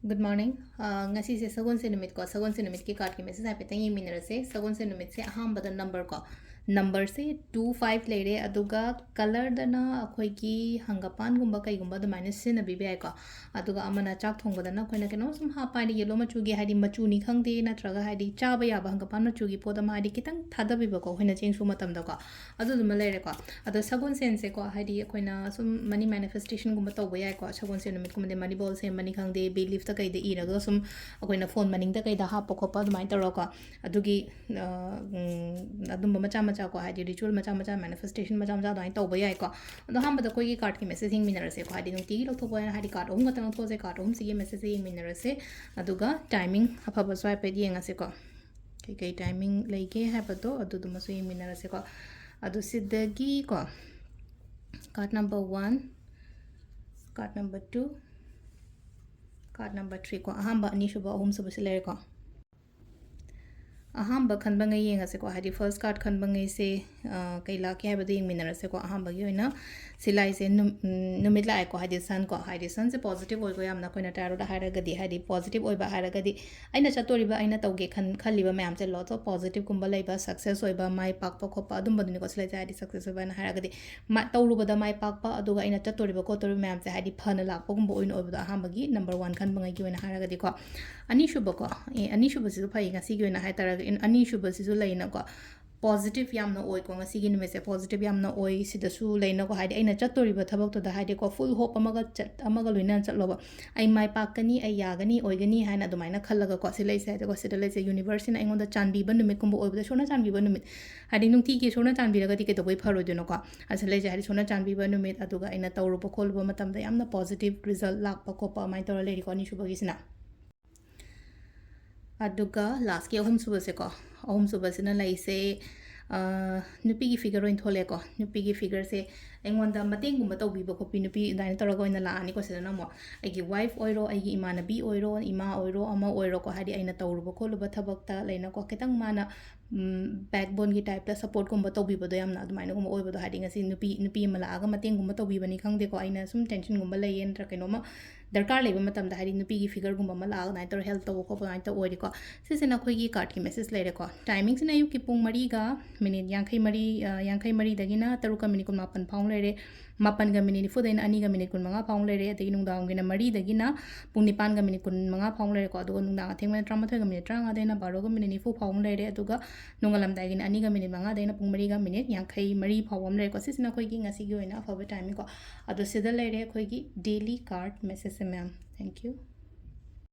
Good morning. Ngasi se sagon se numit ko sagon se numit ki card ki message ai petang minute se sagon se numit se aham bada number se 25 lere aduga color dana akhoi ki hangapan gumba kai gumba da minus sin abi bai ko aduga amana chak thong bada na khoina keno sum ha pa ni yellow machu gi hadi machu ni khang de na traga hadi cha ba ya ba hangapan machu gi poda ma hadi kitang thada bi ba ko khoina cheng su matam da ko adu dum lere ko adu sagon sen se ko hadi khoina sum money manifestation gumba to ba ya ko sagon se numit ko de money ball se money khang de be lift kai de iraga sum akoina phone maning da kai da ha pokhopa dumai taro ko adugi adum macha macha ko hadi ritual macha macha manifestation macha macha dai tawba yai ko ado ham bada koi gi card ki messaging minara se ko hadi nung ti lok thoba hadi card om gatang those card om sigi messaging minara se aduga timing afaba swipe pe yenga se ko kai timing leike ha pato adu dum so minara se ko adu sidagi ko card number 1 card number 2 card number 3 ko ahamba ani shuba ahum suba silere ko ahamba khanba ngai yenga se ko hadi first card khanba ngai se kaila ke habadu yeng minara se ko ahamba gi oina silai se numit lai ko hadi sun se positive oi ko yamna koina taro da hara gadi hadi positive oi ba hara gadi aina chatori ba aina tawge khaliba mayam se lot of positive kumba lai ba success oi ba mai pak pa khopa adum baduni ko silai hadi success oi ba na hara gadi ma tawru ba da mai pak pa aduga aina chatori ba ko tori mayam se hadi phana lak pa kumba oin oi ba ahamba gi number 1 khanba ngai gi oina hara gadi ko ani shuba ko ani shuba si phai ngasi gi oina hai tara in ani shuba si laina ko positive yamna oi ko ngasi gi nume se positive yamna oi sida su laina ko haidi aina chatori ba thabak to da haidi ko full hope amaga loina chatlo ba ai mai pakani ai yagani oigani haina adumaina khallaga ko silai se ko sida lai se universe na ingonda chanbi ba numit kumbo oi ba shona chanbi ba numit haidi nungti ki shona chanbi raga ti ke to boi pharo dino ko asalai je haidi shona chanbi ba numit aduga aina tawru ba khol ba matam da yamna positive result lak pa ko pa mai tor leri ko ni shuba gi sina aduga last ki ahum suba se ko ahum suba sina lai se nupi gi figure in thole ko nupi gi figure se engonda mateng gumba tawbi ba khopi nupi dai tor ko ina la ani ko se na mo ai gi wife oiro ai gi imanabi oiro ima oiro ama oiro ko hadi aina tawru ba kholu ba thabak ta laina ko ketang mana backbone gi type ta support gumba tawbi ba do yamna adumaina gumba oi ba do hadi ngasi nupi mala aga mateng gumba tawbi ba ni khangde ko aina sum tension gumba lai en tra keno ma darkar leba matam da hari nupi gi figure gumba mala aga nai tor help to ko ba nai to oi ko se se na khoi gi card ki message lere ko timing sina yu ki pung mari ga minute yankai mari dagina taruka minute kun mapan paung lere mapan ga minute fu daina ani ga minute kun manga paung lere ati nungdang gina mari dagina pung nipan ga minute kun manga paung lere ko aduga nungdang atheng ma trama thoi ga minute tranga daina baro ga minute fu paung lere aduga nungalam dagina ani ga minute manga daina pung mari ga minute yankai mari pawam lere ko sisina khoi gi ngasi gi oina afaba time ko adu sida lere khoi gi daily card message ma'am thank you